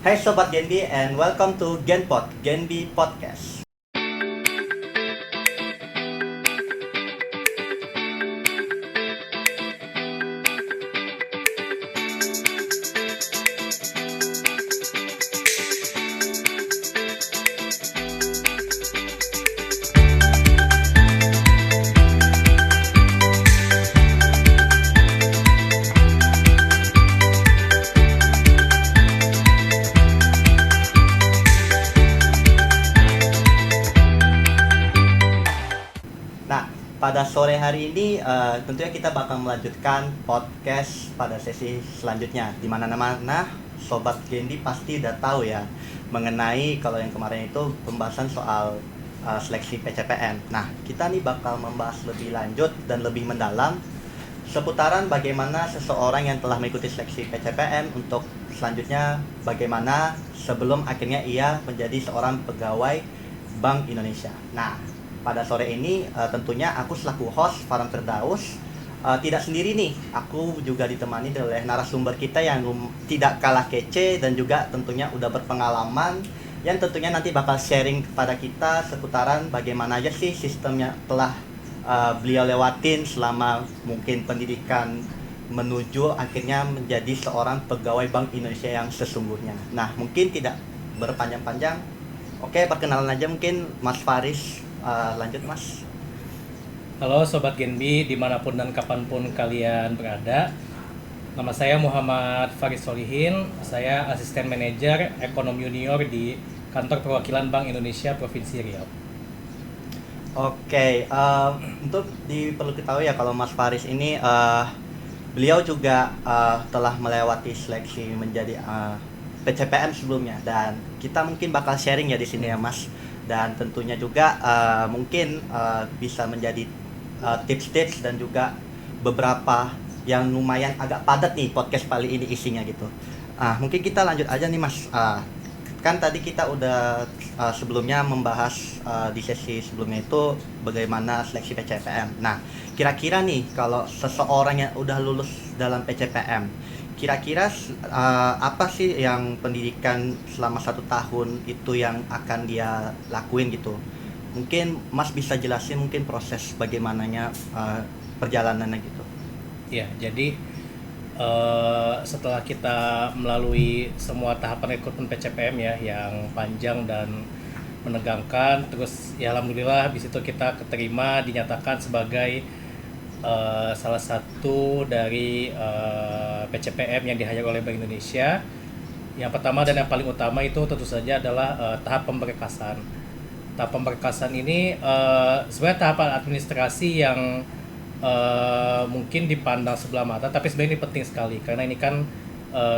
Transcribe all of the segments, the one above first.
Hai Sobat Genbi and welcome to Genpod, Genbi Podcast. Nah, pada sore hari ini tentunya kita bakal melanjutkan podcast pada sesi selanjutnya. Di mana-mana Sobat Gendi pasti udah tahu ya mengenai kalau yang kemarin itu pembahasan soal seleksi PCPM. Nah, kita nih bakal membahas lebih lanjut dan lebih mendalam seputaran bagaimana seseorang yang telah mengikuti seleksi PCPM untuk selanjutnya bagaimana sebelum akhirnya ia menjadi seorang pegawai Bank Indonesia. Nah, pada sore ini tentunya aku selaku host Farhan Firdaus tidak sendiri nih. Aku juga ditemani oleh narasumber kita yang tidak kalah kece dan juga tentunya udah berpengalaman yang tentunya nanti bakal sharing kepada kita seputaran bagaimana aja sih sistemnya telah beliau lewatin selama mungkin pendidikan menuju akhirnya menjadi seorang pegawai Bank Indonesia yang sesungguhnya. Nah, mungkin tidak berpanjang-panjang. Oke, perkenalan aja mungkin Mas Faris. Lanjut Mas. Halo Sobat Genbi, dimanapun dan kapanpun kalian berada. Nama saya Muhammad Faris Solihin, saya Asisten Manajer Ekonomi Junior di Kantor Perwakilan Bank Indonesia Provinsi Riau. Oke, untuk perlu ketahui ya kalau Mas Faris ini beliau juga telah melewati seleksi menjadi PCPM sebelumnya dan kita mungkin bakal sharing ya di sini ya Mas. Dan tentunya juga mungkin bisa menjadi tips-tips dan juga beberapa yang lumayan agak padat nih podcast kali ini isinya gitu. Mungkin kita lanjut aja nih Mas. Kan tadi kita udah sebelumnya membahas di sesi sebelumnya itu bagaimana seleksi PCPM. Nah, kira-kira nih kalau seseorang yang udah lulus dalam PCPM, kira-kira apa sih yang pendidikan selama 1 tahun itu yang akan dia lakuin gitu? Mungkin Mas bisa jelasin mungkin proses bagaimananya perjalanannya gitu. Ya, jadi setelah kita melalui semua tahapan rekrutmen PCPM ya yang panjang dan menegangkan, terus ya alhamdulillah di situ kita keterima dinyatakan sebagai salah satu dari PCPM yang di-hire oleh Bank Indonesia. Yang pertama dan yang paling utama itu tentu saja adalah tahap pemberkasan. Tahap pemberkasan ini sebenarnya tahapan administrasi yang mungkin dipandang sebelah mata, tapi sebenarnya ini penting sekali karena ini kan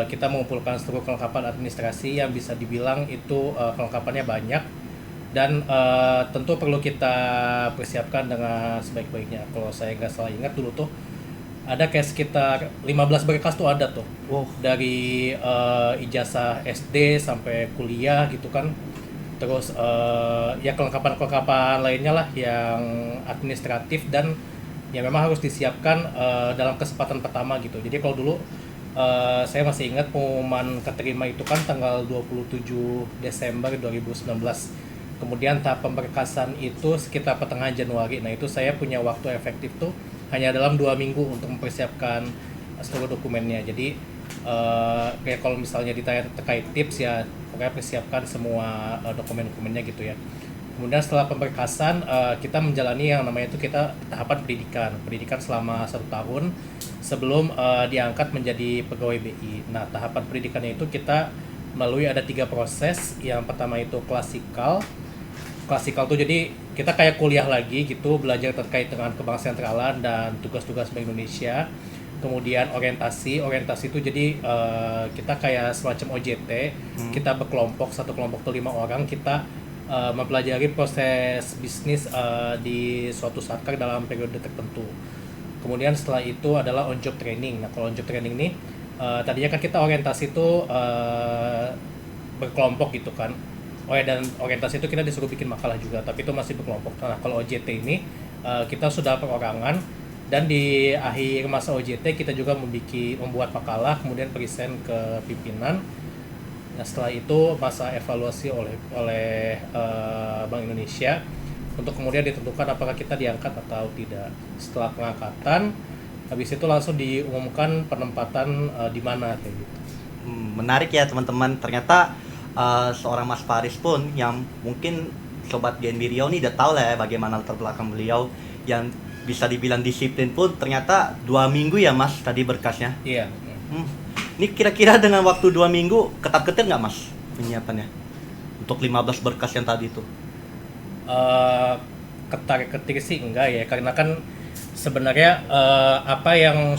kita mengumpulkan seluruh kelengkapan administrasi yang bisa dibilang itu kelengkapannya banyak dan tentu perlu kita persiapkan dengan sebaik-baiknya. Kalau saya nggak salah ingat dulu tuh ada kayak sekitar 15 berkas tuh ada tuh. Wow. Dari ijazah SD sampai kuliah gitu kan. Terus ya kelengkapan-kelengkapan lainnya lah yang administratif dan ya memang harus disiapkan dalam kesempatan pertama gitu. Jadi kalau dulu saya masih ingat pengumuman keterima itu kan tanggal 27 Desember 2019. Kemudian tahap pemberkasan itu sekitar pertengahan Januari. Nah itu saya punya waktu efektif tuh hanya dalam 2 minggu untuk mempersiapkan seluruh dokumennya. Jadi kayak kalau misalnya ditanya terkait tips ya pokoknya persiapkan semua dokumen-dokumennya gitu ya. Kemudian setelah pemberkasan kita menjalani yang namanya itu kita tahapan pendidikan selama 1 tahun sebelum diangkat menjadi pegawai BI. Nah tahapan pendidikannya itu kita melalui ada 3 proses. Yang pertama itu klasikal tuh jadi kita kayak kuliah lagi gitu, belajar terkait dengan kebang sentralan dan tugas-tugas Bank Indonesia. Kemudian orientasi itu jadi kita kayak semacam OJT. Kita berkelompok, satu kelompok tuh 5 orang, kita mempelajari proses bisnis di suatu satker dalam periode tertentu. Kemudian setelah itu adalah on job training. Nah kalau on job training ini tadinya kan kita orientasi itu berkelompok gitu kan. Oh ya, dan orientasi itu kita disuruh bikin makalah juga, tapi itu masih berkelompok. Nah kalau OJT ini kita sudah perorangan dan di akhir masa OJT kita juga membuat makalah kemudian present ke pimpinan. Nah, setelah itu masa evaluasi oleh oleh Bank Indonesia untuk kemudian ditentukan apakah kita diangkat atau tidak. Setelah pengangkatan, habis itu langsung diumumkan penempatan di mana kayak gitu. Menarik ya teman-teman. Ternyata seorang Mas Faris pun yang mungkin Sobat Genbi Riau nih udah tahu lah ya bagaimana latar belakang beliau yang bisa dibilang disiplin pun ternyata 2 minggu ya Mas tadi berkasnya. Iya. Ini kira-kira dengan waktu 2 minggu ketat-ketir nggak Mas penyiapannya untuk 15 berkas yang tadi itu? Ketar-ketir sih enggak ya, karena kan sebenarnya apa yang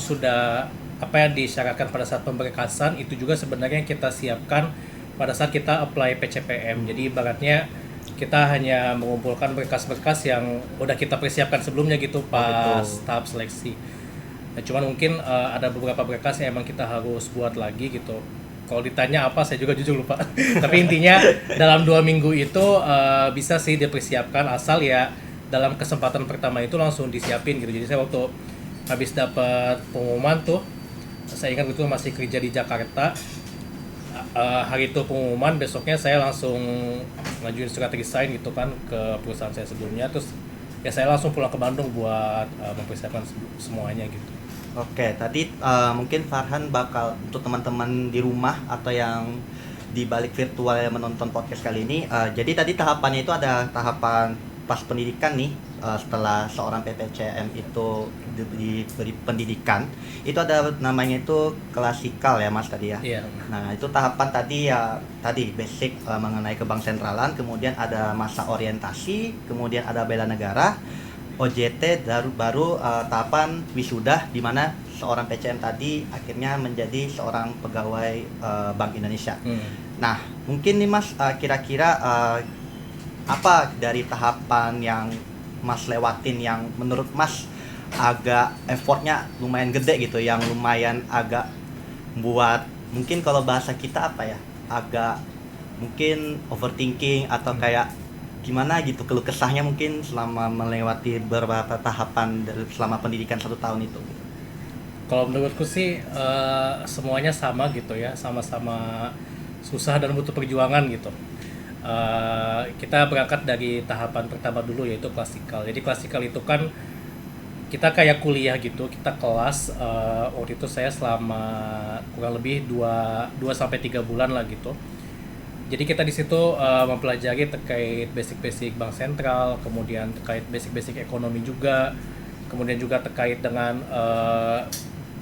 disyaratkan pada saat pemberkasan itu juga sebenarnya kita siapkan pada saat kita apply PCPM. Jadi ibaratnya kita hanya mengumpulkan berkas-berkas yang udah kita persiapkan sebelumnya gitu pas tahap seleksi. Nah, cuman mungkin ada beberapa berkas yang emang kita harus buat lagi gitu. Kalau ditanya apa, saya juga jujur lupa. Tapi intinya dalam 2 minggu itu bisa sih dipersiapkan asal ya dalam kesempatan pertama itu langsung disiapin gitu. Jadi saya waktu habis dapat pengumuman tuh, saya ingat itu masih kerja di Jakarta. Hari itu pengumuman, besoknya saya langsung ngajuin surat resign gitu kan ke perusahaan saya sebelumnya. Terus ya saya langsung pulang ke Bandung buat mempersiapkan semuanya gitu. Oke, tadi mungkin Farhan bakal untuk teman-teman di rumah atau yang di balik virtual yang menonton podcast kali ini. Jadi tadi tahapannya itu ada tahapan pas pendidikan nih, setelah seorang PPCM itu diberi pendidikan, itu ada namanya itu klasikal ya Mas tadi ya. Iya. Nah itu tahapan tadi ya tadi basic mengenai ke bank sentralan, kemudian ada masa orientasi, kemudian ada bela negara. OJT baru tahapan wisuda di mana seorang PCM tadi akhirnya menjadi seorang pegawai Bank Indonesia. Nah, mungkin nih Mas kira-kira apa dari tahapan yang Mas lewatin yang menurut Mas agak effortnya lumayan gede gitu, yang lumayan agak buat mungkin kalau bahasa kita apa ya, agak mungkin overthinking atau kayak gimana gitu keluh kesahnya mungkin selama melewati beberapa tahapan selama pendidikan 1 tahun itu? Kalau menurutku sih semuanya sama gitu ya, sama-sama susah dan butuh perjuangan gitu. Kita berangkat dari tahapan pertama dulu yaitu klasikal. Jadi klasikal itu kan kita kayak kuliah gitu, kita kelas waktu itu saya selama kurang lebih 2-3 bulan lah gitu. Jadi kita di situ mempelajari terkait basic-basic bank sentral, kemudian terkait basic-basic ekonomi juga, kemudian juga terkait dengan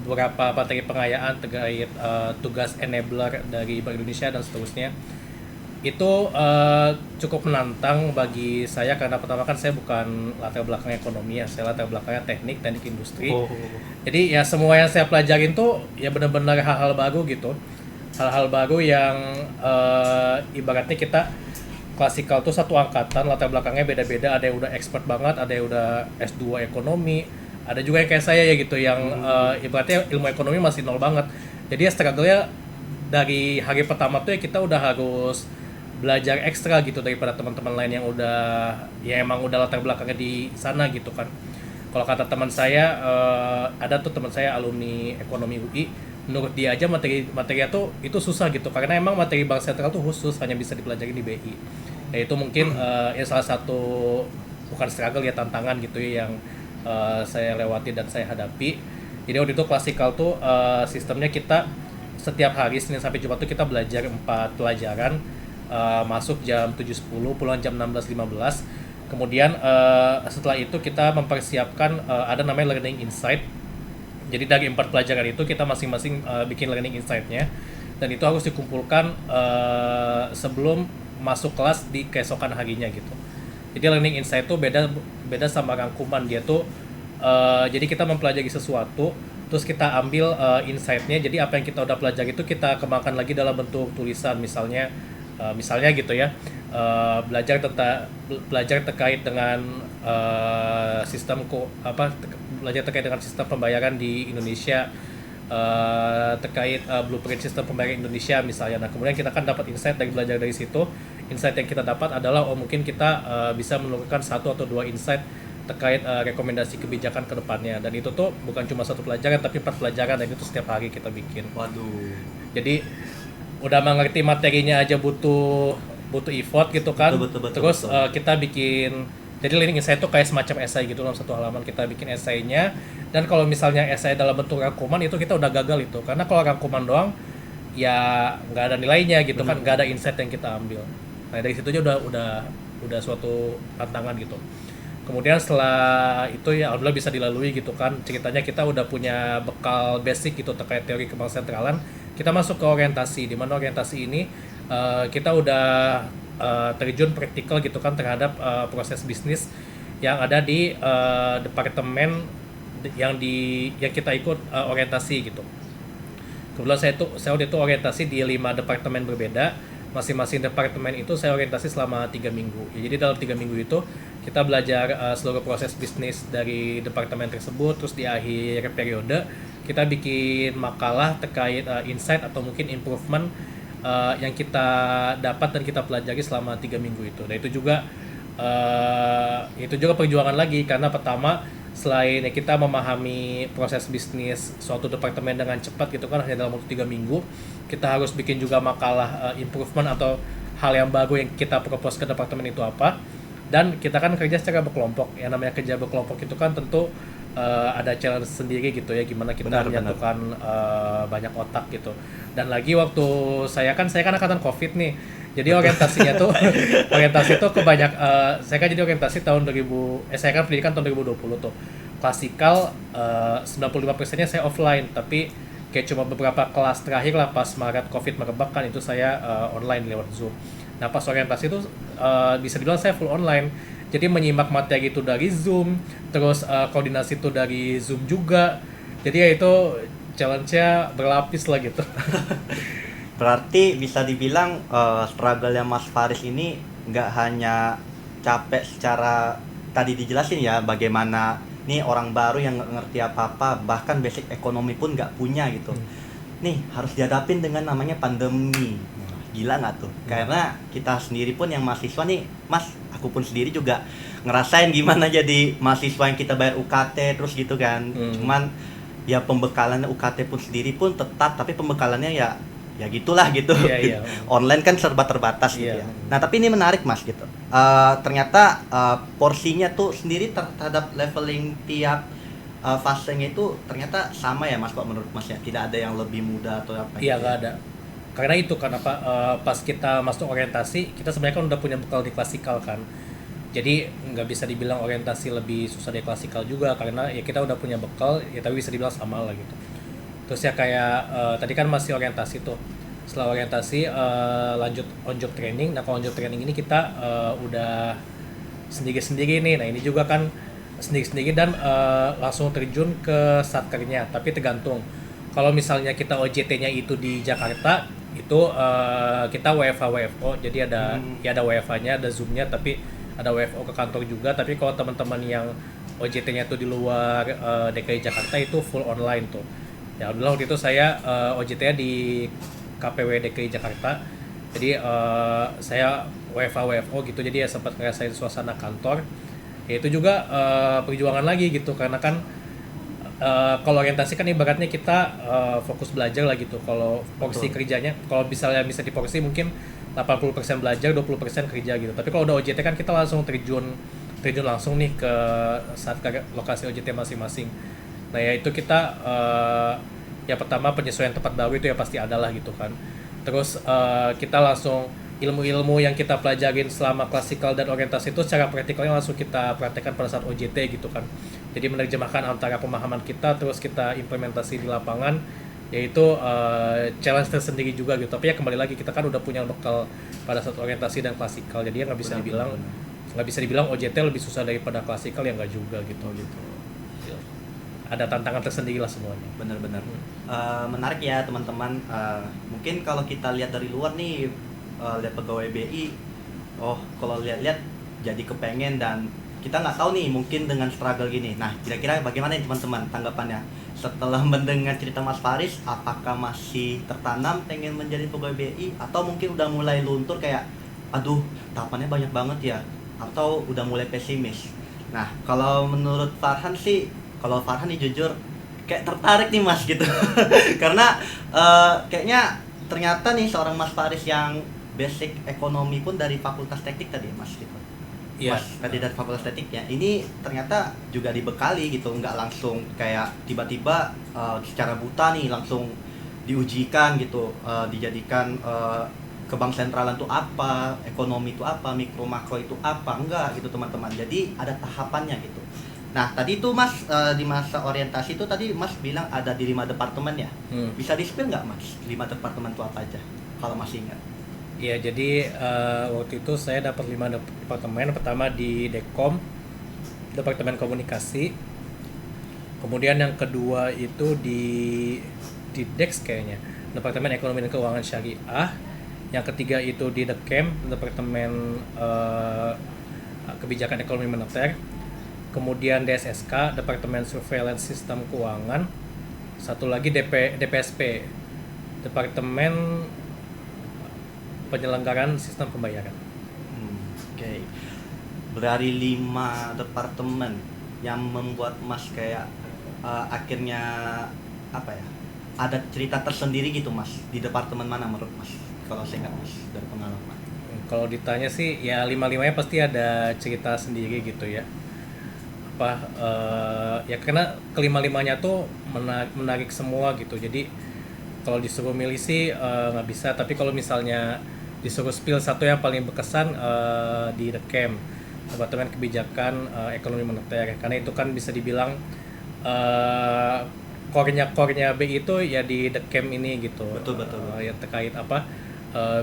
beberapa materi pengayaan terkait tugas enabler dari Bank Indonesia dan seterusnya. Itu cukup menantang bagi saya karena pertama kan saya bukan latar belakang ekonomi ya, saya latar belakangnya teknik industri. Jadi ya semua yang saya pelajarin tuh ya benar-benar hal-hal baru gitu. Hal-hal baru yang ibaratnya kita klasikal tuh satu angkatan, latar belakangnya beda-beda, ada yang udah expert banget, ada yang udah S2 ekonomi, ada juga yang kayak saya ya gitu yang ibaratnya ilmu ekonomi masih nol banget. Jadi ya struggle-nya dari hari pertama tuh ya kita udah harus belajar ekstra gitu daripada teman-teman lain yang udah ya emang udah latar belakangnya di sana gitu kan. Kalau kata teman saya ada tuh teman saya alumni ekonomi UI, menurut dia aja materinya tuh itu susah gitu karena emang materi bank sentral tuh khusus hanya bisa dipelajari di BI. Ya itu mungkin ya salah satu bukan struggle ya tantangan gitu ya yang saya lewati dan saya hadapi. Jadi waktu itu klasikal tuh sistemnya kita setiap hari Senin sampai Jumat tuh kita belajar 4 pelajaran, masuk jam 7.10 pulang jam 16.15. Kemudian setelah itu kita mempersiapkan ada namanya learning insight. Jadi dari 4 pelajaran itu kita masing-masing bikin learning insight-nya dan itu harus dikumpulkan sebelum masuk kelas di keesokan harinya gitu. Jadi learning insight itu beda sama rangkuman, dia tuh jadi kita mempelajari sesuatu terus kita ambil insight-nya. Jadi apa yang kita udah pelajari itu kita kembangkan lagi dalam bentuk tulisan, misalnya gitu ya. Belajar terkait dengan belajar terkait dengan sistem pembayaran di Indonesia, terkait blueprint sistem pembayaran Indonesia misalnya. Nah kemudian kita kan dapat insight dari belajar dari situ. Insight yang kita dapat adalah mungkin kita bisa menurunkan 1 atau 2 insight terkait rekomendasi kebijakan ke depannya, dan itu tuh bukan cuma 1 pelajaran tapi 4 pelajaran dan itu setiap hari kita bikin. Waduh. Jadi udah mengerti materinya aja butuh effort gitu kan. Betul. Terus kita bikin, jadi learning essay itu kayak semacam essay gitu dalam satu halaman, kita bikin essay-nya. Dan kalau misalnya essay dalam bentuk rangkuman itu kita udah gagal itu, karena kalau rangkuman doang ya nggak ada nilainya gitu kan, nggak ada insight yang kita ambil. Nah dari situ aja udah suatu tantangan gitu. Kemudian setelah itu ya alhamdulillah bisa dilalui gitu kan. Ceritanya kita udah punya bekal basic gitu terkait teori kebang sentralan. Kita masuk ke orientasi, di mana orientasi ini kita udah terjun praktikal gitu kan terhadap proses bisnis yang ada di departemen yang kita ikut orientasi gitu. Kebetulan saya waktu itu orientasi di 5 departemen berbeda. Masing-masing departemen itu saya orientasi selama 3 minggu. Ya, jadi dalam 3 minggu itu kita belajar seluruh proses bisnis dari departemen tersebut. Terus di akhir periode kita bikin makalah terkait insight atau mungkin improvement yang kita dapat dan kita pelajari selama 3 minggu itu. Dan itu juga perjuangan lagi, karena pertama selain kita memahami proses bisnis suatu departemen dengan cepat gitu kan hanya dalam waktu 3 minggu, kita harus bikin juga makalah improvement atau hal yang baru yang kita propose ke departemen itu apa. Dan kita kan kerja secara berkelompok, yang namanya kerja berkelompok itu kan tentu ada challenge sendiri gitu ya, gimana kita menyatukan banyak otak gitu. Dan lagi waktu saya kan angkatan COVID nih, jadi orientasinya tuh orientasi tuh saya kan jadi orientasi tahun 2000, saya kan pendidikan tahun 2020 tuh. Klasikal 95%-nya saya offline, tapi kayak cuma beberapa kelas terakhir lah pas Maret COVID merebak kan itu saya online lewat Zoom. Nah pas orientasi itu bisa dibilang saya full online, jadi menyimak materi itu dari Zoom, terus koordinasi itu dari Zoom juga. Jadi ya itu challenge-nya berlapis lah gitu. Berarti bisa dibilang struggle-nya Mas Faris ini nggak hanya capek secara tadi dijelasin ya, bagaimana nih orang baru yang nggak ngerti apa-apa, bahkan basic ekonomi pun nggak punya gitu. Nih harus dihadapin dengan namanya pandemi. Gila nggak tuh? Karena kita sendiri pun yang mahasiswa nih, Mas, aku pun sendiri juga ngerasain gimana jadi mahasiswa yang kita bayar UKT terus gitu kan. Cuman ya pembekalan UKT pun sendiri pun tetap, tapi pembekalannya ya gitulah gitu. Iya. Online kan serba terbatas gitu ya. Nah tapi ini menarik Mas gitu. Ternyata porsinya tuh sendiri terhadap leveling tiap fasenya itu ternyata sama ya Mas Pak, menurut Mas ya. Tidak ada yang lebih mudah atau apa? Iya, gitu nggak ya? ada. Karena itu kan pas kita masuk orientasi, kita sebenarnya kan udah punya bekal di klasikal kan. Jadi nggak bisa dibilang orientasi lebih susah dari klasikal juga, karena ya kita udah punya bekal, ya tapi bisa dibilang sama lah gitu. Terus ya kayak tadi kan masih orientasi tuh. Setelah orientasi lanjut on job training. Nah kalau on job training ini kita udah sendiri-sendiri nih. Nah ini juga kan sendiri-sendiri dan langsung terjun ke satkernya. Tapi tergantung. Kalau misalnya kita OJT-nya itu di Jakarta, itu kita WFH-WFO. Jadi ada WFH-nya, ada Zoom-nya, tapi ada WFO ke kantor juga. Tapi kalau teman-teman yang OJT-nya itu di luar DKI Jakarta itu full online tuh. Ya alhamdulillah waktu itu saya OJT-nya di KPW DKI Jakarta. Jadi saya WFH-WFO gitu, jadi ya sempat ngerasain suasana kantor. Ya itu juga perjuangan lagi gitu, karena kan kalau orientasi kan ibaratnya kita fokus belajar lah gitu. Kalau porsi kerjanya, kalau misalnya bisa diporsi mungkin 80% belajar, 20% kerja gitu. Tapi kalau udah OJT kan kita langsung terjun langsung nih ke lokasi OJT masing-masing. Nah ya itu kita ya pertama penyesuaian tempat baru itu ya pasti ada lah gitu kan. Terus kita langsung ilmu-ilmu yang kita pelajarin selama klasikal dan orientasi itu secara praktikalnya langsung kita praktekkan pada saat OJT gitu kan. Jadi menerjemahkan antara pemahaman kita terus kita implementasi di lapangan, yaitu challenge tersendiri juga gitu. Tapi ya kembali lagi kita kan udah punya bekal pada saat orientasi dan klasikal, jadi ya nggak bisa dibilang OJT lebih susah daripada klasikal, ya nggak juga gitu. Ada tantangan tersendiri lah semuanya. Benar-benar. Menarik ya teman-teman. Mungkin kalau kita lihat dari luar nih, lihat pegawai BI, kalau lihat-lihat jadi kepengen, dan kita nggak tahu nih mungkin dengan struggle gini. Nah kira-kira bagaimana nih teman-teman tanggapannya setelah mendengar cerita Mas Faris? Apakah masih tertanam pengen menjadi pegawai BI, atau mungkin udah mulai luntur kayak aduh tahapannya banyak banget ya, atau udah mulai pesimis? Nah kalau menurut Farhan sih, kalau Farhan nih jujur kayak tertarik nih Mas gitu. Karena kayaknya ternyata nih seorang Mas Faris yang basic ekonomi pun dari Fakultas Teknik tadi ya Mas gitu. Iya. Mas tadi dari Fakultas Teknik ya. Ini ternyata juga dibekali gitu, nggak langsung kayak tiba-tiba secara buta nih langsung diujikan gitu, dijadikan ke bank sentralan itu apa, ekonomi itu apa, mikro makro itu apa, enggak gitu teman-teman. Jadi ada tahapannya gitu. Nah tadi itu Mas di masa orientasi itu tadi Mas bilang ada di 5 departemen ya. Bisa di-spill nggak Mas 5 departemen itu apa aja kalau masih ingat? Iya, jadi waktu itu saya dapat 5 departemen. Pertama di Dekom, Departemen Komunikasi. Kemudian yang kedua itu di Dex kayaknya, Departemen Ekonomi dan Keuangan Syariah. Yang ketiga itu di Dekem, Departemen Kebijakan Ekonomi Moneter. Kemudian DSSK, Departemen Surveillance Sistem Keuangan. Satu lagi DPSP, Departemen Penyelenggaraan Sistem Pembayaran. Oke. Dari 5 departemen yang membuat Mas kayak akhirnya apa ya? Ada cerita tersendiri gitu Mas di departemen mana menurut Mas? Kalau saya ingat Mas dari pengalaman. Kalau ditanya sih ya 5-5-nya pasti ada cerita sendiri gitu ya. Ya karena kelima-limanya tuh menarik semua gitu. Jadi kalau disuruh milih sih nggak bisa, tapi kalau misalnya disuruh spill satu yang paling berkesan di Dekem, Departemen Kebijakan Ekonomi Moneter, karena itu kan bisa dibilang core-nya BI itu ya di Dekem ini gitu. Betul. Yang terkait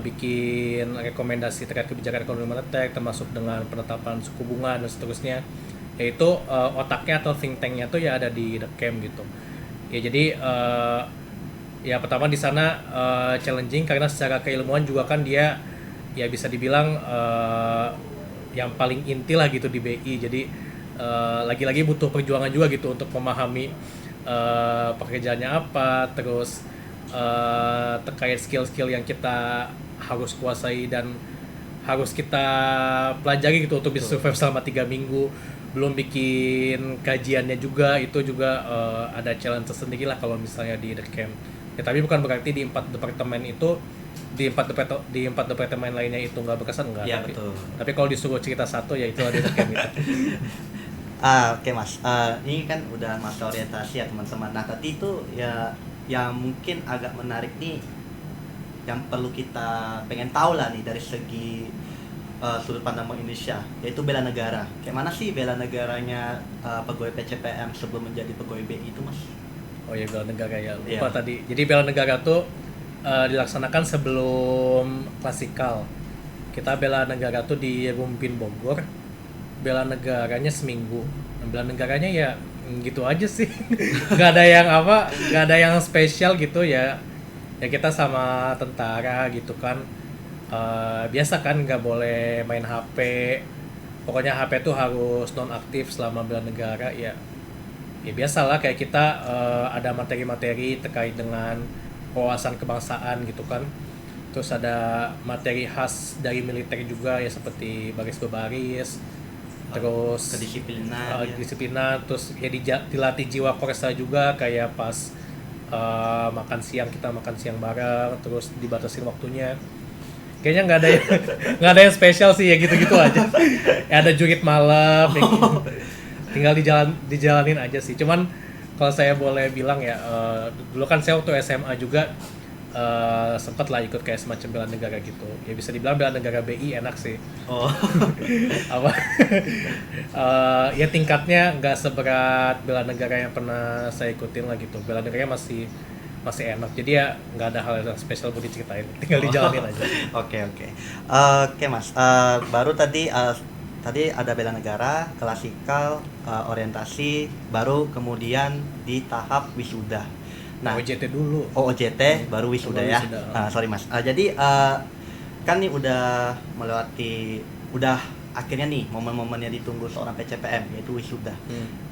bikin rekomendasi terkait kebijakan ekonomi moneter, termasuk dengan penetapan suku bunga dan seterusnya, yaitu otaknya atau think tanknya tuh ya ada di Dekem gitu. Ya jadi ya pertama di sana challenging karena secara keilmuan juga kan dia ya bisa dibilang yang paling inti lah gitu di BI. Jadi lagi-lagi butuh perjuangan juga gitu untuk memahami pekerjaannya apa, terus terkait skill-skill yang kita harus kuasai dan harus kita pelajari gitu untuk bisa survive selama 3 minggu. Belum bikin kajiannya juga, itu juga ada challenge tersendiri lah kalau misalnya di Dekem. Ya, tapi bukan berarti di 4 departemen itu di 4 departemen lainnya itu nggak berkesan, enggak. Iya betul. Tapi kalau disuruh cerita satu ya itu ada Dekem itu. Oke Mas, ini kan udah masa orientasi ya teman-teman. Nah tadi itu ya yang mungkin agak menarik nih, yang perlu kita pengen tahu lah nih dari segi sudut pandang Bank Indonesia, yaitu bela negara. Kayak mana sih bela negaranya pegawai PCPM sebelum menjadi pegawai BI itu Mas? Oh ya, bela negara ya, lupa Iya. tadi. Jadi bela negara tuh dilaksanakan sebelum klasikal. Kita bela negara tuh di Rumpin Bogor. Bela negaranya seminggu. Bela negaranya ya gitu aja sih. Gak ada yang spesial gitu ya. Ya kita sama tentara gitu kan. Biasa kan nggak boleh main HP. Pokoknya HP tuh harus nonaktif selama bela negara ya. Ya biasalah kayak kita ada materi-materi terkait dengan wawasan kebangsaan gitu kan. Terus ada materi khas dari militer juga ya, seperti baris berbaris, terus kedisiplinan ya. disiplinan, terus ya dilatih jiwa korsa juga kayak pas makan siang kita makan siang bareng, terus dibatasin waktunya. Kayaknya nggak ada yang spesial sih, ya gitu-gitu aja. Ya, ada jurit malam, ya gitu. Tinggal dijalanin aja sih. Cuman kalau saya boleh bilang ya, dulu kan saya waktu SMA juga sempat lah ikut kayak semacam bela negara gitu. Ya bisa dibilang bela negara BI enak sih. Oh. Apa? Ya tingkatnya nggak seberat bela negara yang pernah saya ikutin lah gitu. Bela negaranya masih enak. Jadi ya nggak ada hal yang spesial buat diceritain. Tinggal dijalanin aja. Oke. Oke Mas. Baru tadi ada bela negara, klasikal, orientasi, baru kemudian di tahap wisuda. Nah, OJT dulu. OJT baru wisuda ya. Wisuda. Sorry Mas. Jadi kan nih udah melewati, udah akhirnya nih momen-momennya ditunggu seorang PCPM, yaitu wisuda.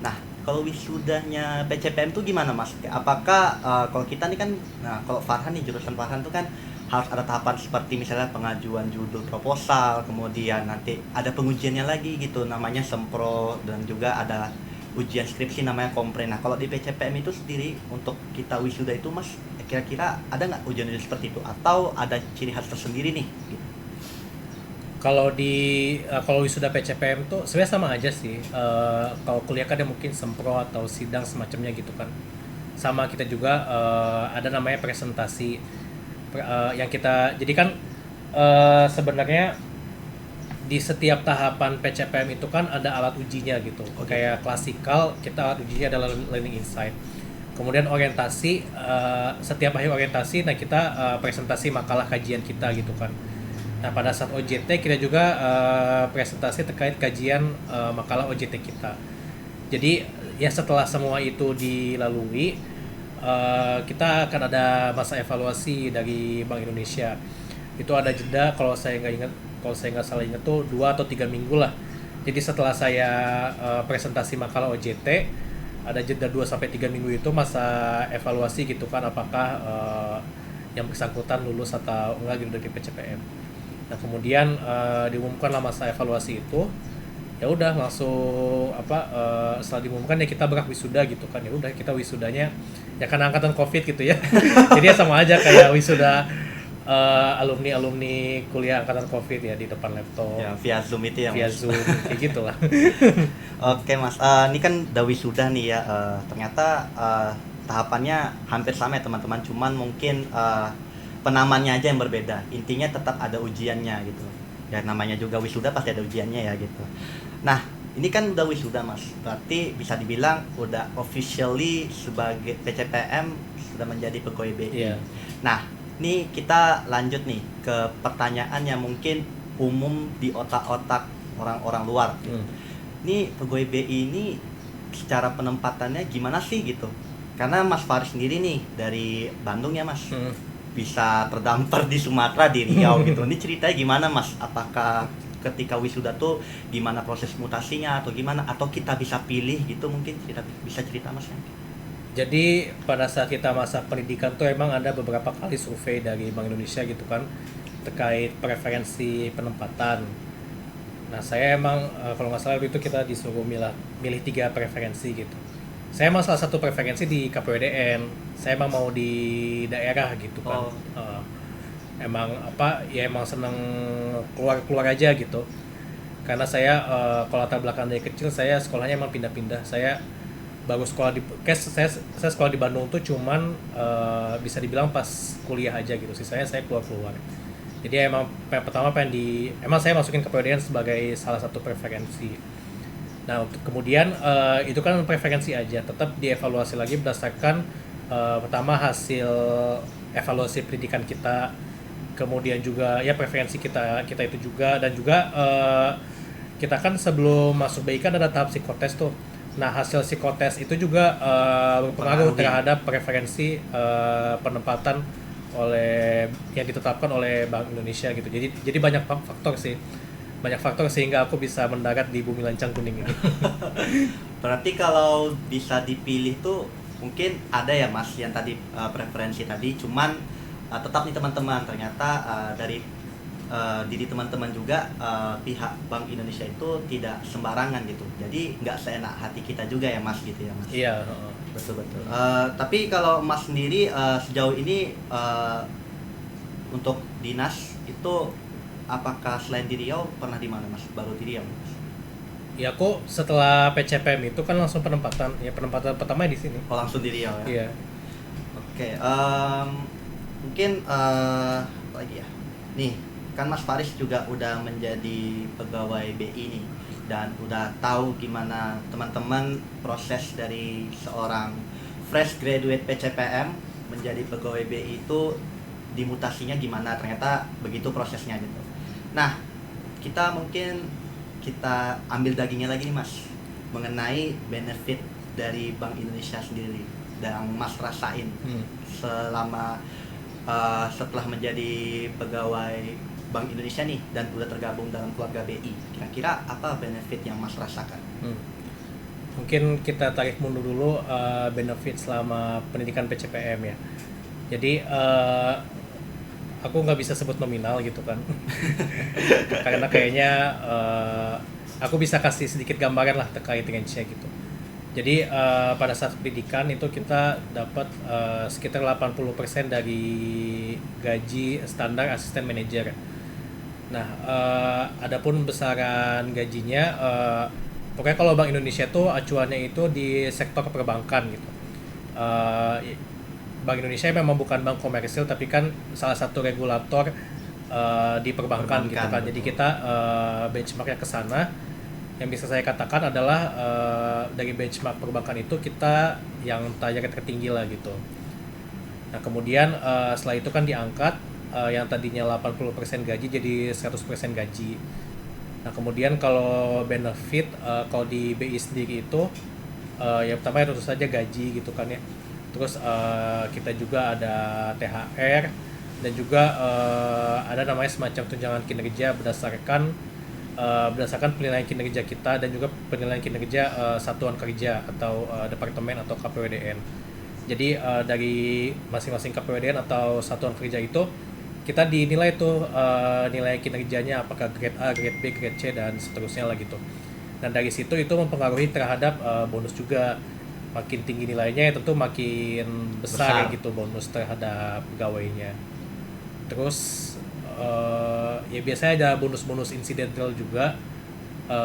Nah, kalau wisudanya PCPM tuh gimana Mas? Apakah kalau kita nih kan, nah kalau Farhan nih, jurusan Farhan tuh kan harus ada tahapan seperti misalnya pengajuan judul proposal, kemudian nanti ada pengujiannya lagi gitu, namanya sempro, dan juga ada ujian skripsi namanya kompre. Nah kalau di PCPM itu sendiri untuk kita wisuda itu Mas, kira-kira ada nggak ujian seperti itu atau ada ciri khas tersendiri nih? Gitu. Kalau wisuda PCPM tuh sebenarnya sama aja sih. Kalau kuliah kan ada mungkin sempro atau sidang semacamnya gitu kan. Sama kita juga ada namanya presentasi yang kita jadi kan sebenarnya di setiap tahapan PCPM itu kan ada alat ujinya gitu. Kayak klasikal kita alat ujinya adalah learning insight. Kemudian orientasi setiap akhir orientasi nah kita presentasi makalah kajian kita gitu kan. Nah pada saat OJT kita juga presentasi terkait kajian makalah OJT kita. Jadi ya setelah semua itu dilalui kita akan ada masa evaluasi dari Bank Indonesia. Itu ada jeda kalau saya nggak salah ingat tuh 2 atau 3 minggu lah. Jadi setelah saya presentasi makalah OJT ada jeda 2 sampai 3 minggu itu masa evaluasi gitu kan apakah yang bersangkutan lulus atau enggak gitu dari PCPM. Nah kemudian diumumkanlah masa evaluasi itu, ya udah langsung setelah diumumkan ya kita berhak wisuda gitu kan. Ya udah kita wisudanya ya karena angkatan Covid gitu ya. Jadi ya sama aja kayak wisuda alumni kuliah angkatan Covid ya di depan laptop. Ya, via Zoom itu ya. Via Zoom kayak gitulah. Oke Mas, ini kan udah wisuda nih ya. Ternyata tahapannya hampir sama ya teman-teman, cuman mungkin penamannya aja yang berbeda. Intinya tetap ada ujiannya gitu. Ya namanya juga wisuda pasti ada ujiannya ya gitu. Nah, ini kan udah wisuda Mas. Berarti bisa dibilang udah officially sebagai PCPM sudah menjadi pegawai BI. Yeah. Nah, ini kita lanjut nih ke pertanyaan yang mungkin umum di otak-otak orang-orang luar. Ini pegawai BI ini secara penempatannya gimana sih gitu? Karena Mas Faris sendiri nih dari Bandung ya Mas, bisa terdampar di Sumatera, di Riau gitu. Ini ceritanya gimana Mas? Apakah ketika wisuda tuh gimana proses mutasinya atau gimana? Atau kita bisa pilih gitu mungkin? Bisa cerita Mas? Jadi pada saat kita masa pendidikan tuh emang ada beberapa kali survei dari Bank Indonesia gitu kan terkait preferensi penempatan. Nah saya emang kalau nggak salah itu kita disuruh milih 3 preferensi gitu. Saya emang salah satu preferensi di KPWDN. Saya emang mau di daerah gitu kan. Emang emang seneng keluar aja gitu. Karena saya kalau latar belakang dari kecil saya sekolahnya emang pindah-pindah. Saya baru sekolah saya sekolah di Bandung tuh cuman bisa dibilang pas kuliah aja gitu. Sisanya saya keluar. Jadi emang pertama emang saya masukin ke PWDN sebagai salah satu preferensi. Nah untuk kemudian itu kan preferensi aja, tetap dievaluasi lagi berdasarkan pertama hasil evaluasi pendidikan kita, kemudian juga ya preferensi kita itu juga, dan juga kita kan sebelum masuk BI kan ada tahap psikotes tuh. Nah hasil psikotes itu juga berpengaruh terhadap preferensi penempatan yang ditetapkan oleh Bank Indonesia gitu. Jadi banyak faktor sehingga aku bisa mendarat di bumi lancang kuning ini. Berarti kalau bisa dipilih tuh mungkin ada ya Mas yang tadi preferensi tadi, cuman tetap nih teman-teman ternyata dari diri teman-teman juga pihak Bank Indonesia itu tidak sembarangan gitu. Jadi nggak seenak hati kita juga ya Mas gitu ya Mas. Iya. Betul. Tapi kalau Mas sendiri sejauh ini untuk dinas itu apakah selain di Riau pernah di mana Mas? Baru di Riau Mas? Ya aku setelah PCPM itu kan langsung penempatan pertama di sini. Oh langsung di Riau ya? Iya. Oke, mungkin apa lagi ya? Nih kan Mas Faris juga udah menjadi pegawai BI nih dan udah tahu gimana teman-teman proses dari seorang fresh graduate PCPM menjadi pegawai BI itu dimutasinya gimana, ternyata begitu prosesnya gitu. Nah kita ambil dagingnya lagi nih Mas mengenai benefit dari Bank Indonesia sendiri yang Mas rasain selama setelah menjadi pegawai Bank Indonesia nih dan udah tergabung dalam keluarga BI. Kira-kira apa benefit yang Mas rasakan? Mungkin kita tarik mundur dulu benefit selama pendidikan PCPM ya. Jadi aku nggak bisa sebut nominal gitu kan. Karena kayaknya aku bisa kasih sedikit gambaran lah terkait range-nya gitu. Jadi pada saat pendidikan itu kita dapat sekitar 80% dari gaji standar asisten manajer. Nah, adapun besaran gajinya, pokoknya kalau Bank Indonesia tuh acuannya itu di sektor perbankan gitu. Eh, Bank Indonesia memang bukan bank komersil tapi kan salah satu regulator di perbankan gitu kan. Jadi Betul. kita benchmarknya ke sana. Yang bisa saya katakan adalah dari benchmark perbankan itu kita yang target tertinggi lah gitu. Nah kemudian setelah itu kan diangkat yang tadinya 80% gaji jadi 100% gaji. Nah kemudian kalau benefit kalau di BI sendiri itu yang pertama ya tentu saja gaji gitu kan ya. Terus kita juga ada THR dan juga ada namanya semacam tunjangan kinerja berdasarkan penilaian kinerja kita dan juga penilaian kinerja satuan kerja atau departemen atau KPWDN. Jadi dari masing-masing KPWDN atau satuan kerja itu kita dinilai tuh nilai kinerjanya apakah grade A, grade B, grade C dan seterusnya lah gitu. Dan dari situ itu mempengaruhi terhadap bonus juga. Makin tinggi nilainya ya tentu makin besar ya gitu bonus terhadap pegawainya. Terus ya biasanya ada bonus-bonus insidental juga,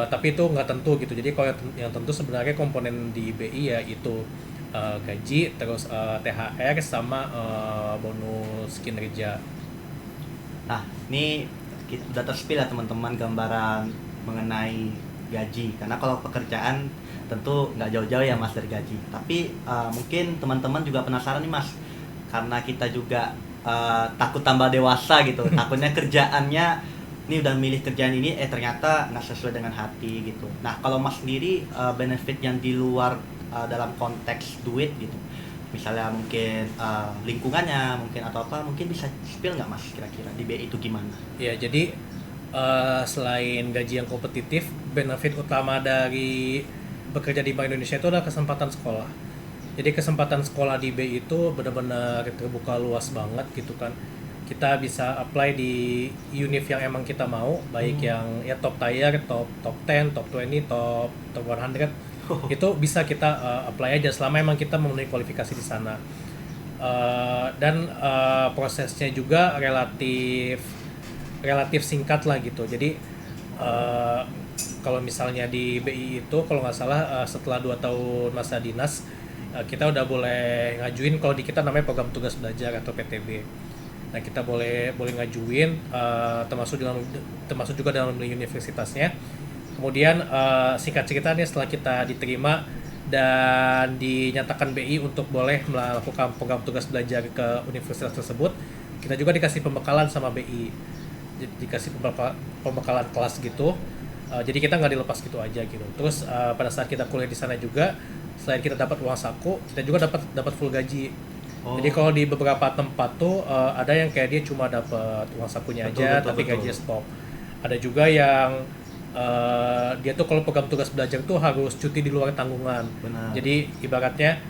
tapi itu nggak tentu gitu. Jadi kalau yang tentu sebenarnya komponen di BI ya itu gaji, terus THR sama bonus kinerja. Nah, ini kita udah terspill ya teman-teman gambaran mengenai gaji. Karena kalau pekerjaan tentu nggak jauh-jauh ya Mas dari gaji. Tapi mungkin teman-teman juga penasaran nih Mas, karena kita juga takut tambah dewasa gitu. Takutnya kerjaannya ini udah milih kerjaan ini, ternyata nggak sesuai dengan hati gitu. Nah, kalau Mas sendiri benefit yang di luar dalam konteks duit gitu, misalnya mungkin lingkungannya mungkin atau apa, mungkin bisa spill nggak Mas kira-kira di BI itu gimana? Ya jadi selain gaji yang kompetitif, benefit utama dari bekerja di Bank Indonesia itu adalah kesempatan sekolah. Jadi kesempatan sekolah di BI itu benar-benar terbuka luas banget gitu kan. Kita bisa apply di univ yang emang kita mau, baik yang ya top tier, top 10, top 20, top 100. Itu bisa kita apply aja selama emang kita memenuhi kualifikasi di sana. Dan prosesnya juga relatif singkat lah gitu. Jadi kalau misalnya di BI itu kalau nggak salah setelah 2 tahun masa dinas kita udah boleh ngajuin, kalau di kita namanya program tugas belajar atau PTB. Nah kita boleh ngajuin termasuk juga dalam universitasnya. Kemudian singkat ceritanya setelah kita diterima dan dinyatakan BI untuk boleh melakukan program tugas belajar ke universitas tersebut, kita juga dikasih pembekalan sama BI. Jadi dikasih pembekalan kelas gitu. Jadi kita nggak dilepas gitu aja gitu. Terus pada saat kita kuliah di sana juga, selain kita dapat uang saku, kita juga dapat full gaji. Jadi kalau di beberapa tempat tuh ada yang kayak dia cuma dapat uang sakunya aja, tapi gajinya stop. Ada juga yang dia tuh kalau program tugas belajar tuh harus cuti di luar tanggungan. Benar. Jadi ibaratnya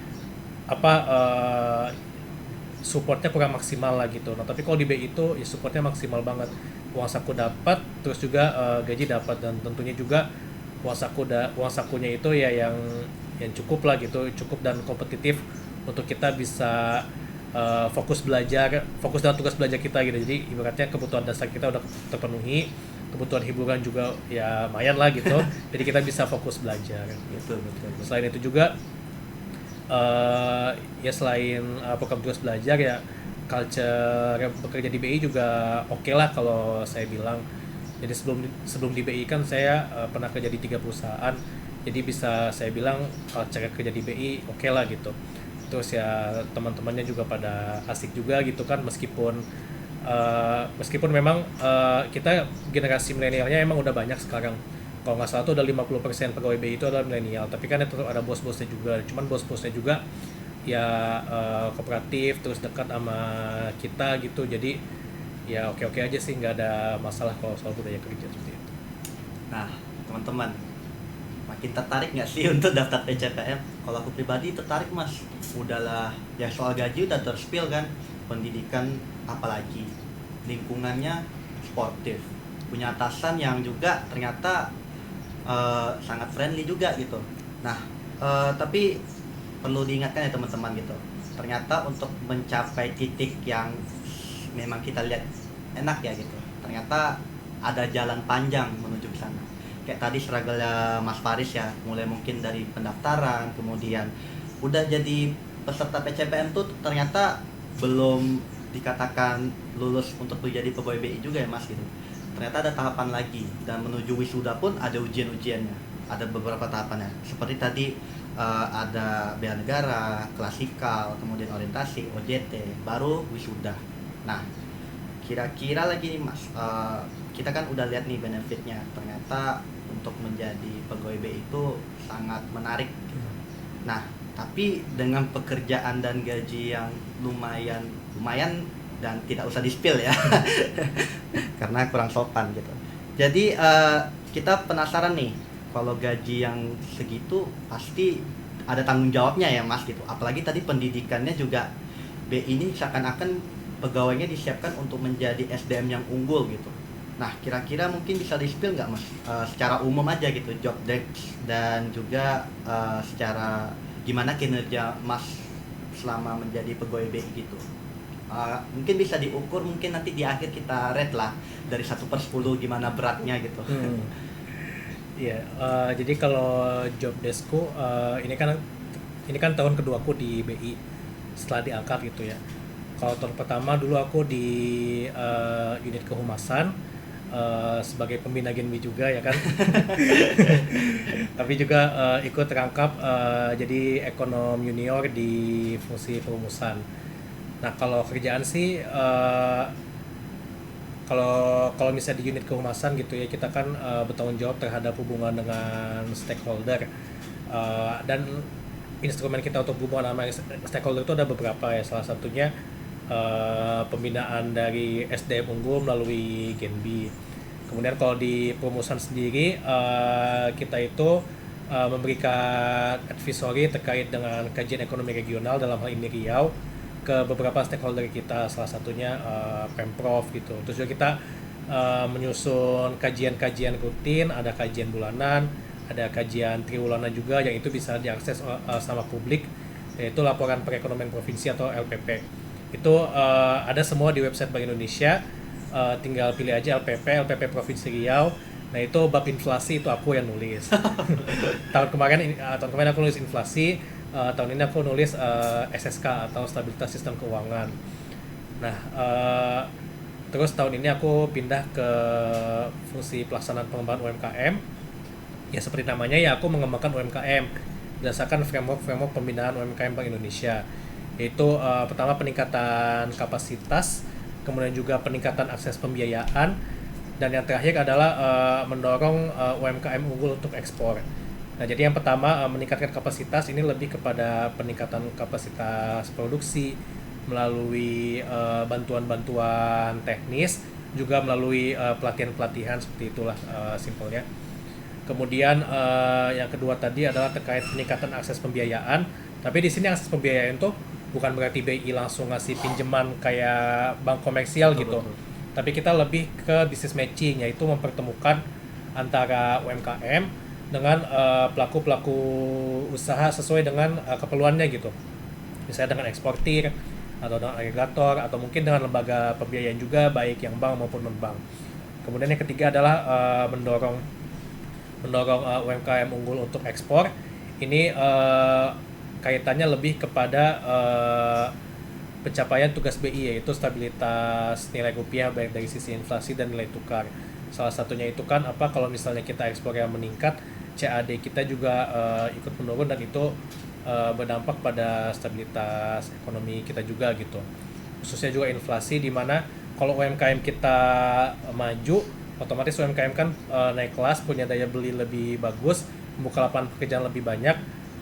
supportnya kurang maksimal lah gitu. Nah tapi kalau di BI itu ya supportnya maksimal banget. Uang saku dapat, terus juga gaji dapat, dan tentunya juga uang sakunya itu ya yang cukup lah gitu, cukup dan kompetitif untuk kita bisa fokus dalam tugas belajar kita gitu. Jadi ibaratnya kebutuhan dasar kita udah terpenuhi, kebutuhan hiburan juga ya lumayan lah gitu. Jadi kita bisa fokus belajar gitu. Betul. Selain itu juga ya selain program tugas belajar ya culture bekerja di BI juga oke lah kalau saya bilang. Jadi sebelum di BI kan saya pernah kerja di 3 perusahaan, jadi bisa saya bilang culture kerja di BI oke lah gitu. Terus ya teman-temannya juga pada asik juga gitu kan, meskipun memang kita generasi milenialnya emang udah banyak sekarang. Kalau nggak salah tuh udah 50% pegawai BI itu adalah milenial, tapi kan tetap ada bos-bosnya juga. Cuman bos-bosnya juga ya kooperatif, terus dekat sama kita gitu. Jadi ya oke-oke aja sih, nggak ada masalah kalau soal budaya kerja seperti itu. Nah, teman-teman, makin tertarik nggak sih untuk daftar PCPM? Kalau aku pribadi tertarik Mas. Udahlah, ya soal gaji udah terspill kan, pendidikan apalagi, lingkungannya sportif, punya atasan yang juga ternyata sangat friendly juga gitu. Nah, Tapi perlu diingatkan ya teman-teman gitu. Ternyata untuk mencapai titik yang memang kita lihat enak ya gitu. Ternyata ada jalan panjang menuju ke sana. Kayak tadi struggle-nya Mas Faris ya, mulai mungkin dari pendaftaran, kemudian udah jadi peserta PCPM tuh ternyata belum dikatakan lulus untuk menjadi pegawai BI juga ya Mas gitu. Ternyata ada tahapan lagi, dan menuju wisuda pun ada ujian-ujiannya. Ada beberapa tahapannya. Seperti tadi ada bela negara, klasikal, kemudian orientasi, OJT, baru wisuda. Nah, kira-kira lagi nih Mas, kita kan udah lihat nih benefitnya. Ternyata untuk menjadi pegawai BI itu sangat menarik. Nah, tapi dengan pekerjaan dan gaji yang lumayan dan tidak usah di-spill ya. Karena kurang sopan gitu. Jadi kita penasaran nih, kalau gaji yang segitu pasti ada tanggung jawabnya ya Mas gitu. Apalagi tadi pendidikannya juga, BI ini seakan-akan pegawainya disiapkan untuk menjadi SDM yang unggul gitu. Nah, kira-kira mungkin bisa di-spill nggak Mas? Secara umum aja gitu, job desk dan juga secara gimana kinerja Mas selama menjadi pegawai BI gitu. Mungkin bisa diukur, mungkin nanti di akhir kita rate lah dari 1/10 gimana beratnya gitu. Iya, jadi kalau job deskku ini kan tahun keduaku di BI setelah diangkat gitu ya. Kalau tahun pertama dulu aku di unit kehumasan sebagai pembina Genbi juga ya kan. Tapi juga ikut terangkap jadi ekonom junior di fungsi perumusan. Nah kalau kerjaan sih kalau misalnya di unit kehumasan gitu ya, kita kan bertanggung jawab terhadap hubungan dengan stakeholder. Dan instrumen kita untuk hubungan sama stakeholder itu ada beberapa ya, salah satunya pembinaan dari SDM unggul melalui Genbi. Kemudian kalau di perumusan sendiri kita itu memberikan advisory terkait dengan kajian ekonomi regional, dalam hal ini Riau, ke beberapa stakeholder kita, salah satunya Pemprov gitu. Terus juga kita menyusun kajian-kajian rutin, ada kajian bulanan, ada kajian triwulan juga yang itu bisa diakses sama publik, yaitu laporan perekonomian provinsi atau LPP. Itu ada semua di website Bank Indonesia, tinggal pilih aja LPP Provinsi Riau. Nah itu bab inflasi itu aku yang nulis. tahun kemarin aku nulis inflasi, tahun ini aku nulis SSK atau Stabilitas Sistem Keuangan. Nah terus tahun ini aku pindah ke fungsi pelaksanaan pengembangan UMKM. Ya seperti namanya ya, aku mengembangkan UMKM berdasarkan framework pembinaan UMKM Bank Indonesia, yaitu pertama peningkatan kapasitas, kemudian juga peningkatan akses pembiayaan, dan yang terakhir adalah mendorong UMKM unggul untuk ekspor. Nah jadi yang pertama meningkatkan kapasitas, ini lebih kepada peningkatan kapasitas produksi melalui bantuan-bantuan teknis, juga melalui pelatihan-pelatihan, seperti itulah simpelnya. Kemudian yang kedua tadi adalah terkait peningkatan akses pembiayaan. Tapi di sini akses pembiayaan itu bukan berarti BI langsung ngasih pinjaman kayak bank komersial gitu. Betul. Tapi kita lebih ke business matching, yaitu mempertemukan antara UMKM dengan pelaku-pelaku usaha sesuai dengan keperluannya gitu. Misalnya dengan eksportir, atau dengan agregator, atau mungkin dengan lembaga pembiayaan juga, baik yang bank maupun non-bank. Kemudian yang ketiga adalah mendorong UMKM unggul untuk ekspor. Ini kaitannya lebih kepada pencapaian tugas BI, yaitu stabilitas nilai rupiah baik dari sisi inflasi dan nilai tukar. Salah satunya itu kan kalau misalnya kita ekspor yang meningkat, CAD kita juga ikut menurun, dan itu berdampak pada stabilitas ekonomi kita juga gitu. Khususnya juga inflasi, di mana kalau UMKM kita maju, otomatis UMKM kan naik kelas, punya daya beli lebih bagus, membuka lapangan pekerjaan lebih banyak,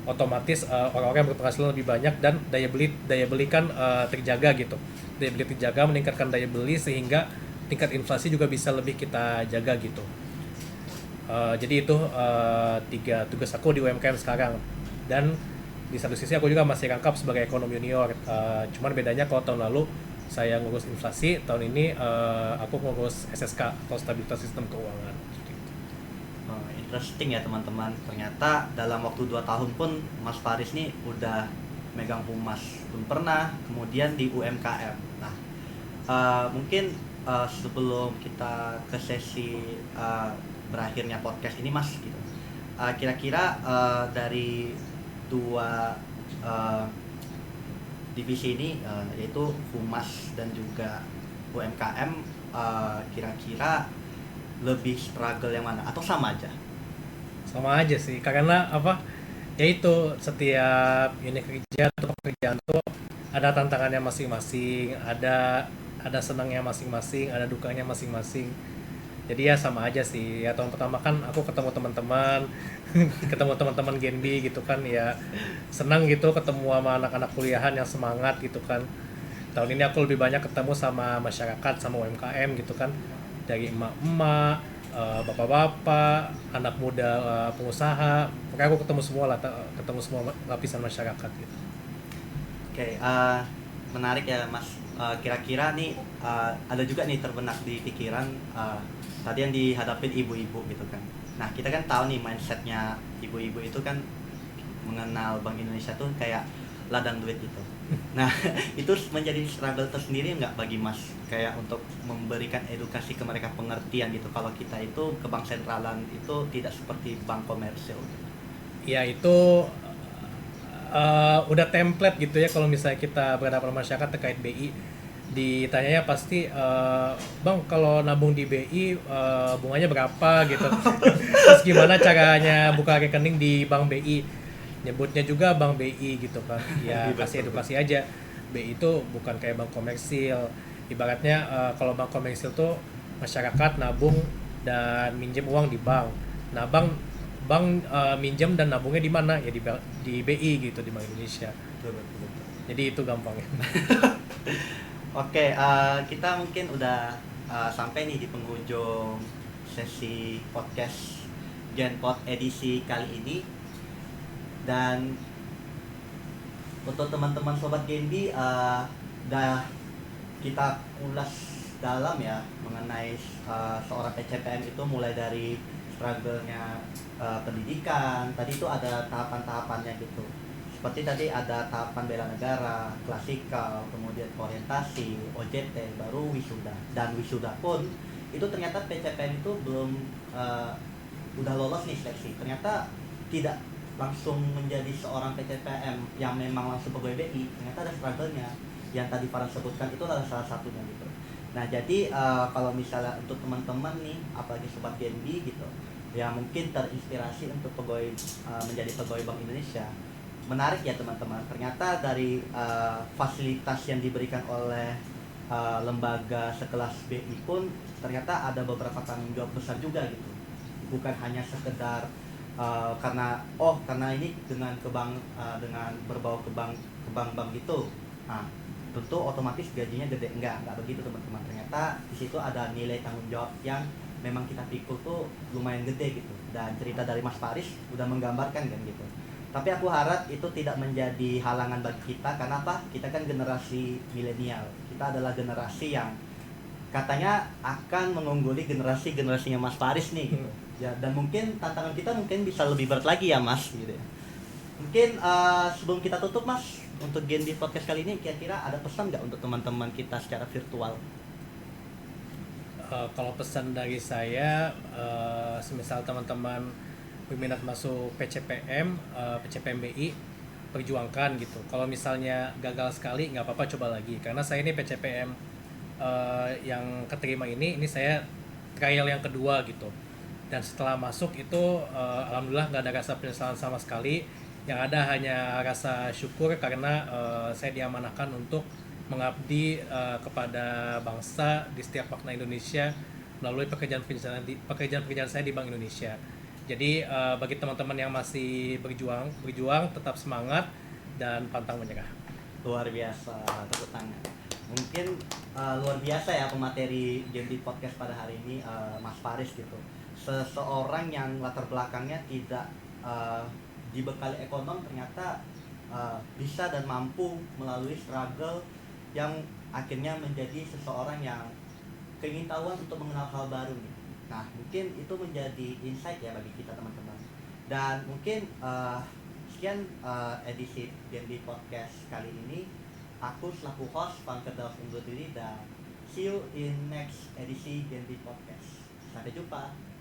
otomatis orang-orang yang berpenghasilan lebih banyak, dan daya beli kan terjaga gitu. Daya beli terjaga, meningkatkan daya beli, sehingga tingkat inflasi juga bisa lebih kita jaga gitu. Jadi itu 3 tugas aku di UMKM sekarang. Dan di satu sisi aku juga masih rangkap sebagai ekonom junior. Cuman bedanya kalau tahun lalu saya ngurus inflasi, tahun ini aku ngurus SSK atau Stabilitas Sistem Keuangan. Oh, interesting ya teman-teman. Ternyata dalam waktu 2 tahun pun Mas Faris nih udah megang humas pun pernah, kemudian di UMKM. Nah, mungkin sebelum kita ke sesi berakhirnya podcast ini Mas gitu. Kira-kira dari dua uh, divisi ini yaitu humas dan juga UMKM, kira-kira lebih struggle yang mana atau sama aja? Sama aja sih, karena apa, ya itu setiap unit kerja atau pekerjaan tuh ada tantangannya masing-masing, ada senangnya masing-masing, ada dukanya masing-masing. Jadi ya sama aja sih. Ya tahun pertama kan aku ketemu teman-teman, ketemu teman-teman Genbi gitu kan, ya senang gitu ketemu sama anak-anak kuliahan yang semangat gitu kan. Tahun ini aku lebih banyak ketemu sama masyarakat, sama UMKM gitu kan, dari emak-emak, bapak-bapak, anak muda, pengusaha. Pokoknya aku ketemu semua lah, ketemu semua lapisan masyarakat gitu. Oke, menarik ya Mas. Kira-kira nih ada juga nih terbenak di pikiran tadi yang dihadapin ibu-ibu gitu kan. Nah kita kan tahu nih mindsetnya ibu-ibu itu kan mengenal Bank Indonesia tuh kayak ladang duit gitu. Nah itu menjadi struggle tersendiri nggak bagi Mas? Kayak untuk memberikan edukasi ke mereka pengertian gitu. Kalau kita itu ke bank sentralan itu tidak seperti bank komersil. Gitu. Ya itu udah template gitu ya, kalau misalnya kita berhadapan masyarakat terkait BI, ditanyanya pasti, bang kalau nabung di BI bunganya berapa gitu. Terus gimana caranya buka rekening di bank BI, nyebutnya juga bank BI gitu kan. Ya kasih edukasi aja, BI itu bukan kayak bank komersil. Ibaratnya kalau bank komersil tuh masyarakat nabung dan minjem uang di bank. Nah bank bank minjem dan nabungnya di mana ya, di BI gitu, di Bank Indonesia. Betul, betul, betul. Jadi itu gampangnya. Oke, kita mungkin udah sampai nih di penghujung sesi podcast Genpod edisi kali ini. Dan untuk teman-teman sobat Genbi, udah kita ulas dalam ya mengenai seorang PCPM itu, mulai dari struggle-nya pendidikan. Tadi itu ada tahapan-tahapannya gitu. Seperti tadi ada tahapan bela negara, klasikal, kemudian orientasi, OJT, baru wisuda. Dan wisuda pun itu ternyata PCPM itu belum udah lolos nih seleksi. Ternyata tidak langsung menjadi seorang PCPM yang memang langsung pegawai BI. Ternyata ada struggle-nya. Yang tadi Farhan sebutkan itu adalah salah satunya gitu. Nah jadi kalau misalnya untuk teman-teman nih, apalagi sobat GNB gitu, ya mungkin terinspirasi untuk pegawai menjadi pegawai Bank Indonesia, menarik ya teman-teman. Ternyata dari fasilitas yang diberikan oleh lembaga sekelas BI pun ternyata ada beberapa tanggung jawab besar juga gitu. Bukan hanya sekedar karena ini dengan dengan berbau ke bank gitu. Nah, tentu otomatis gajinya gede, enggak begitu teman-teman. Ternyata di situ ada nilai tanggung jawab yang memang kita pikul tuh lumayan gede gitu. Dan cerita dari Mas Faris udah menggambarkan kan gitu. Tapi aku harap itu tidak menjadi halangan bagi kita. Karena apa? Kita kan generasi milenial. Kita adalah generasi yang katanya akan mengungguli generasinya Mas Faris nih gitu. Ya, dan mungkin tantangan kita mungkin bisa lebih berat lagi ya Mas gitu ya. Mungkin sebelum kita tutup Mas, untuk Gen di podcast kali ini kira-kira ada pesan nggak untuk teman-teman kita secara virtual? Kalau pesan dari saya, semisal teman-teman berminat masuk PCPM, PCPM BI, perjuangkan gitu. Kalau misalnya gagal sekali nggak apa-apa, coba lagi. Karena saya ini PCPM yang keterima ini saya trial yang kedua gitu. Dan setelah masuk itu alhamdulillah nggak ada rasa penyesalan sama sekali. Yang ada hanya rasa syukur karena saya diamanahkan untuk mengabdi kepada bangsa di setiap makna Indonesia melalui pekerjaan saya di Bank Indonesia. Jadi bagi teman-teman yang masih berjuang tetap semangat dan pantang menyerah. Luar biasa, tepuk tangan. Mungkin luar biasa ya pemateri Gen di podcast pada hari ini, Mas Faris gitu. Seseorang yang latar belakangnya tidak dibekali ekonom ternyata bisa dan mampu melalui struggle yang akhirnya menjadi seseorang yang keingintahuan untuk mengenal hal baru nih. Nah, mungkin itu menjadi insight ya bagi kita teman-teman. Dan mungkin sekian edisi Gendi Podcast kali ini. Aku selaku host Van Firdaus undur diri dan see you in next edisi Gendi Podcast. Sampai jumpa.